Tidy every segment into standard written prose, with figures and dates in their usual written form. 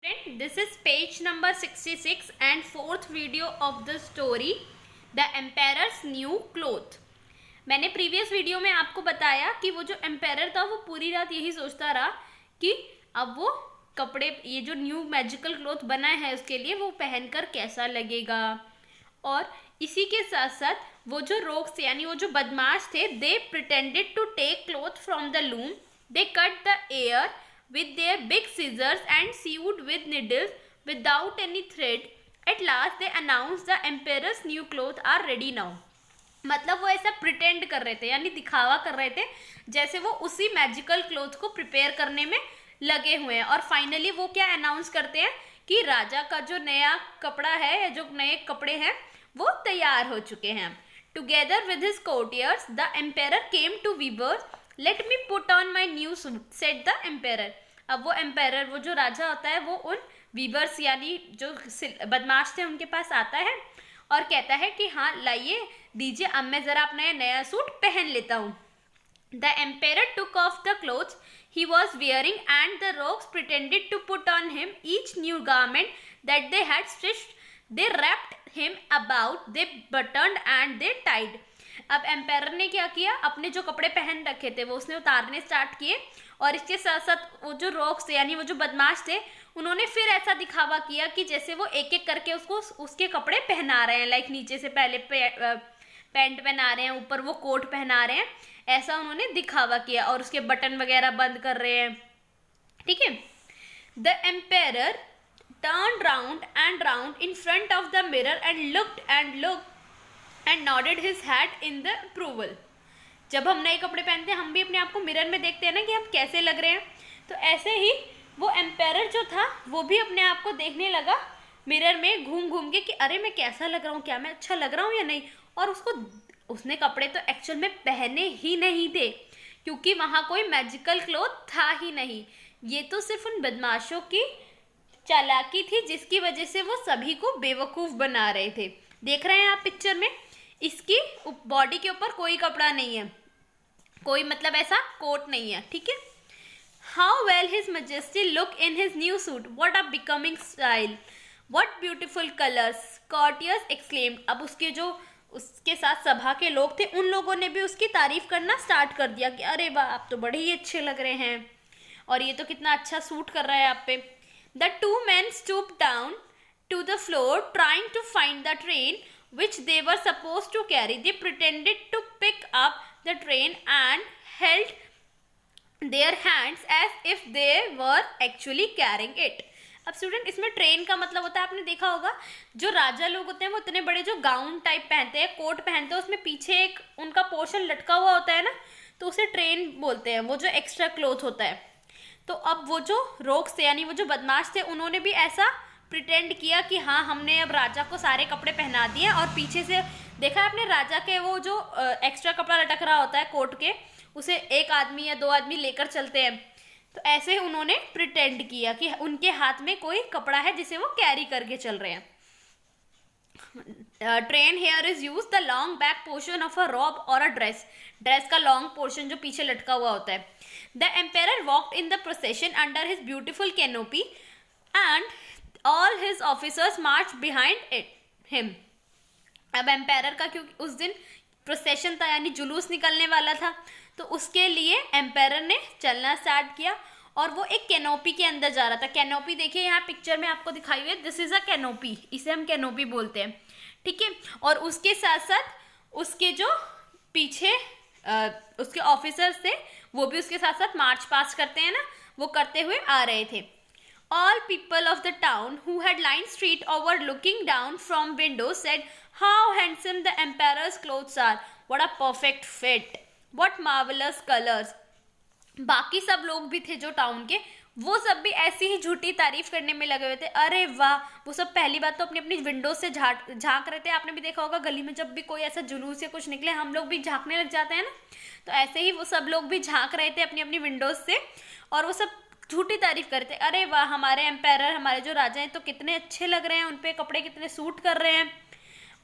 This is page number 66 and fourth video of the story The Emperor's New Cloth। मैंने previous video में आपको बताया कि वो जो एम्पायर था वो पूरी रात यही सोचता रहा कि अब वो कपड़े, ये जो न्यू मैजिकल क्लॉथ बना है उसके लिए, वो पहनकर कैसा लगेगा। और इसी के साथ साथ वो जो रोग्स यानी वो जो बदमाश थे, they pretended to take cloth from the loom, they cut the air with their big scissors and sewed with needles without any thread. At last they announced the emperor's new clothes are ready now. मतलब वो ऐसा pretend कर रहे थे यानी दिखावा कर रहे थे जैसे वो उसी मैजिकल क्लॉथ को प्रिपेयर करने में लगे हुए हैं। और फाइनली वो क्या अनाउंस करते हैं कि राजा का जो नया कपड़ा है या जो नए कपड़े हैं वो तैयार हो चुके हैं। Together with his courtiers the empire came to weavers, let me put on my new suit said the empire. अब वो एम्पायर, वो जो राजा होता है, वो उन वीवर्स यानी जो बदमाश थे उनके पास आता है और कहता है कि हाँ लाइए दीजिए, अब मैं जरा अपना नया सूट पहन लेता हूँ। The empire took off the clothes he was wearing and the rogues pretended to put on him each new garment that they had stitched. They wrapped him about, they buttoned and they tied. अब empire ने क्या किया, अपने जो कपड़े पहन रखे थे वो उसने उतारने स्टार्ट किए और इसके साथ साथ वो जो रोग्स थे यानी वो जो बदमाश थे उन्होंने फिर ऐसा दिखावा किया कि जैसे वो एक एक करके उसको उसके कपड़े पहना रहे हैं। लाइक नीचे से पहले पैंट पहना रहे हैं, ऊपर वो कोट पहना रहे हैं, ऐसा उन्होंने दिखावा किया और उसके बटन वगैरह बंद कर रहे हैं। ठीक है। The empire turned round and round in front of the mirror and looked and nodded his head in the approval. जब हम नए कपड़े पहनते हैं हम भी अपने आप को मिरर में देखते हैं ना कि हम कैसे लग रहे हैं, तो ऐसे ही वो एम्पायर जो था वो भी अपने आप को देखने लगा मिरर में घूम घूम के कि अरे मैं कैसा लग रहा हूँ, क्या मैं अच्छा लग रहा हूँ या नहीं। और उसने कपड़े तो एक्चुअल में पहने ही नहीं थे क्योंकि वहाँ कोई मैजिकल क्लॉथ था ही नहीं। ये तो सिर्फ उन बदमाशों की चालाकी थी जिसकी वजह से वो सभी को बेवकूफ़ बना रहे थे। देख रहे हैं आप पिक्चर में, इसकी बॉडी के ऊपर कोई कपड़ा नहीं है, कोई मतलब ऐसा कोट नहीं है। ठीक है। How well his majesty look in his new suit, what a becoming style, what beautiful colours, courtiers exclaimed. अब उसके साथ सभा के लोग थे उन लोगों ने भी उसकी तारीफ करना स्टार्ट कर दिया कि अरे वाह आप तो बड़े ही अच्छे लग रहे हैं और ये तो कितना अच्छा सूट कर रहा है आप पे। The two men stooped down to the floor trying to find the train which they were supposed to carry. They pretended to pick up the train and held their hands as if they were actually carrying it. अब student, इसमें train का मतलब होता है, आपने देखा होगा जो राजा लोग होते हैं वो इतने बड़े जो गाउन टाइप पहनते हैं, कोट पहनते हैं, उसमें पीछे एक उनका पोर्शन लटका हुआ होता है ना, तो उसे ट्रेन बोलते हैं, वो जो एक्स्ट्रा क्लोथ होता है। तो अब वो जो रोग्स थे यानी वो जो बदमाश थे उन्होंने भी ऐसा प्रिटेंड किया कि हाँ हमने अब राजा को सारे कपड़े पहना दिए और पीछे से देखा आपने राजा के वो जो एक्स्ट्रा कपड़ा लटक रहा होता है कोट के, उसे एक आदमी या दो आदमी लेकर चलते हैं। तो ऐसे उन्होंने प्रिटेंड किया कि उनके हाथ में कोई कपड़ा है जिसे वो कैरी करके चल रहे हैं। Train here is use the long back portion of a robe और अ ड्रेस, ड्रेस का लॉन्ग पोर्शन जो पीछे लटका हुआ होता है। The empire walked in the procession under his beautiful canopy and all his officers march behind it him. अब empire का क्योंकि उस दिन प्रोसेशन था यानी जुलूस निकलने वाला था, तो उसके लिए एम्पायर ने चलना स्टार्ट किया और वो एक कैनोपी के अंदर जा रहा था। कैनोपी देखिए यहाँ पिक्चर में आपको दिखाई हुई है, दिस इज अ कैनोपी, इसे हम कैनोपी बोलते हैं। ठीक है। और उसके साथ साथ उसके जो पीछे उसके ऑफिसर्स थे वो भी उसके साथ साथ मार्च पास्ट करते हैं ना, वो करते हुए आ रहे थे। All people of the town who had lined street over looking down from windows said how handsome the emperor's clothes are, what a perfect fit, what marvelous colors. बाकी सब लोग भी थे जो टाउन के, वो सब भी ऐसी ही झूठी तारीफ करने में लगे हुए थे। अरे वाह, वो सब पहली बात तो अपनी अपनी विंडो से झांक रहे थे। आपने भी देखा होगा गली में जब भी कोई ऐसा जुलूस या कुछ निकले हम लोग भी झांकने लग जाते हैं ना, तो ऐसे ही वो सब लोग भी झांक रहे थे अपनी अपनी विंडोज से और वो सब झूठी तारीफ करते। अरे वाह हमारे एम्पायर, हमारे जो राजा हैं तो कितने अच्छे लग रहे हैं, उन पे कपड़े कितने सूट कर रहे हैं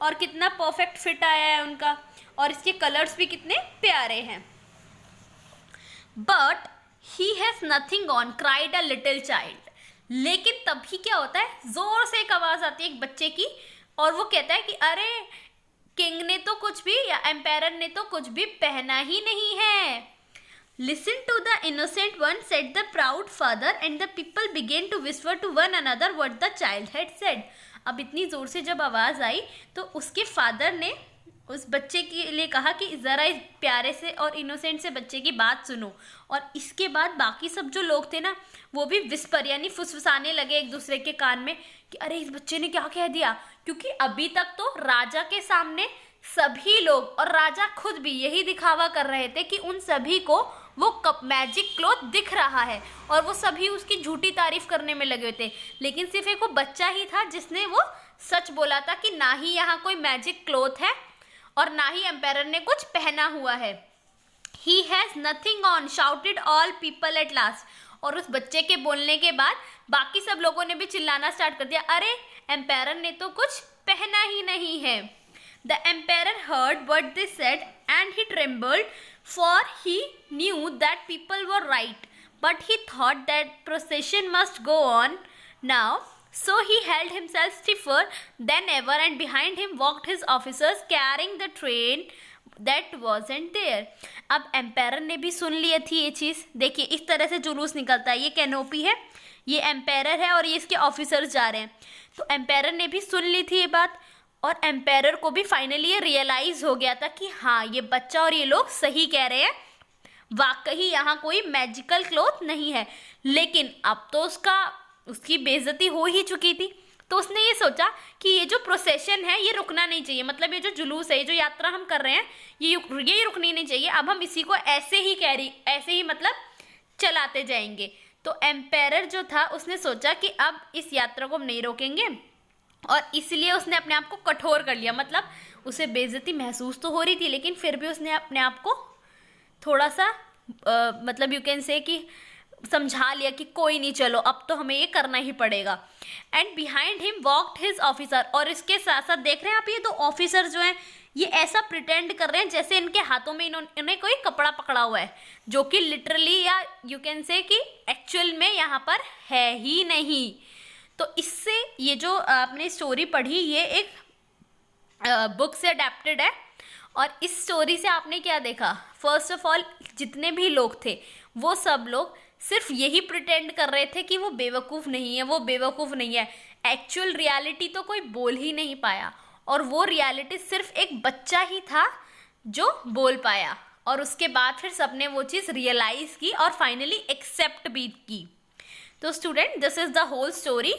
और कितना परफेक्ट फिट आया है उनका और इसके कलर्स भी कितने प्यारे हैं। But he has nothing on, cried a little child. लेकिन तभी क्या होता है, जोर से एक आवाज आती है एक बच्चे की, और वो कहता है कि अरे किंग ने तो कुछ भी, या एम्पायर ने तो कुछ भी पहना ही नहीं है। Listen to the innocent one, said the proud father, and the people began to whisper to one another what the child had said. अब इतनी जोर से जब आवाज आई तो उसके फादर ने उस बच्चे के लिए कहा कि ज़रा इस प्यारे से और इनोसेंट से बच्चे की बात सुनो। और इसके बाद बाकी सब जो लोग थे ना, वो भी विस्पर यानी फुसफुसाने लगे एक दूसरे के कान में कि अरे इस बच्चे ने क्या कह दिया, क्योंकि अभी तक तो राजा के सामने सभी लोग और राजा खुद भी यही दिखावा कर रहे थे कि उन सभी को वो कप मैजिक क्लॉथ दिख रहा है, और वो सभी उसकी झूठी तारीफ करने में लगे हुए थे। लेकिन सिर्फ एक वो बच्चा ही था जिसने वो सच बोला था कि ना ही यहाँ कोई मैजिक क्लॉथ है और ना ही एम्पायर ने कुछ पहना हुआ है। He has nothing on, shouted all people at last. और उस बच्चे के बोलने के बाद बाकी सब लोगों ने भी चिल्लाना स्टार्ट कर दिया, अरे एम्पायर ने तो कुछ पहना ही नहीं है। The emperor heard what they said and he trembled, for he knew that people were right, but he thought that procession must go on now, so he held himself stiffer than ever, and behind him walked his officers carrying the train that wasn't there. अब empire ने भी सुन ली थी ये चीज़। देखिए इस तरह से जुलूस निकलता है, ये कैनोपी है, ये एम्पायर है और ये इसके ऑफिसर्स जा रहे हैं। तो एम्पायर ने भी सुन ली थी ये बात, और एम्पायर को भी फाइनली ये रियलाइज हो गया था कि हाँ ये बच्चा और ये लोग सही कह रहे हैं, वाकई यहाँ कोई मैजिकल क्लॉथ नहीं है। लेकिन अब तो उसकी बेइज्जती हो ही चुकी थी, तो उसने ये सोचा कि ये जो प्रोसेशन है ये रुकना नहीं चाहिए, मतलब ये जो जुलूस है, ये जो यात्रा हम कर रहे हैं, ये रुकनी नहीं चाहिए। अब हम इसी को ऐसे ही मतलब चलाते जाएंगे। तो एम्पायर जो था उसने सोचा कि अब इस यात्रा को हम नहीं रोकेंगे, और इसलिए उसने अपने आप को कठोर कर लिया। मतलब उसे बेइज्जती महसूस तो हो रही थी, लेकिन फिर भी उसने अपने आप को थोड़ा सा मतलब यू कैन से कि समझा लिया कि कोई नहीं, चलो अब तो हमें ये करना ही पड़ेगा। And behind him walked his officer, और इसके साथ साथ देख रहे हैं आप ये दो ऑफिसर जो हैं ये ऐसा प्रिटेंड कर रहे हैं जैसे इनके हाथों में इन्हें कोई कपड़ा पकड़ा हुआ है, जो कि लिटरली या यू कैन से कि एक्चुअल में यहाँ पर है ही नहीं। तो इससे ये जो आपने स्टोरी पढ़ी ये एक बुक से अडेप्टेड है, और इस स्टोरी से आपने क्या देखा, फर्स्ट ऑफ ऑल जितने भी लोग थे वो सब लोग सिर्फ यही प्रिटेंड कर रहे थे कि वो बेवकूफ़ नहीं है, वो बेवकूफ़ नहीं है। एक्चुअल रियलिटी तो कोई बोल ही नहीं पाया, और वो रियलिटी सिर्फ एक बच्चा ही था जो बोल पाया, और उसके बाद फिर सबने वो चीज़ रियलाइज़ की और फाइनली एक्सेप्ट भी की। तो student this is the whole story.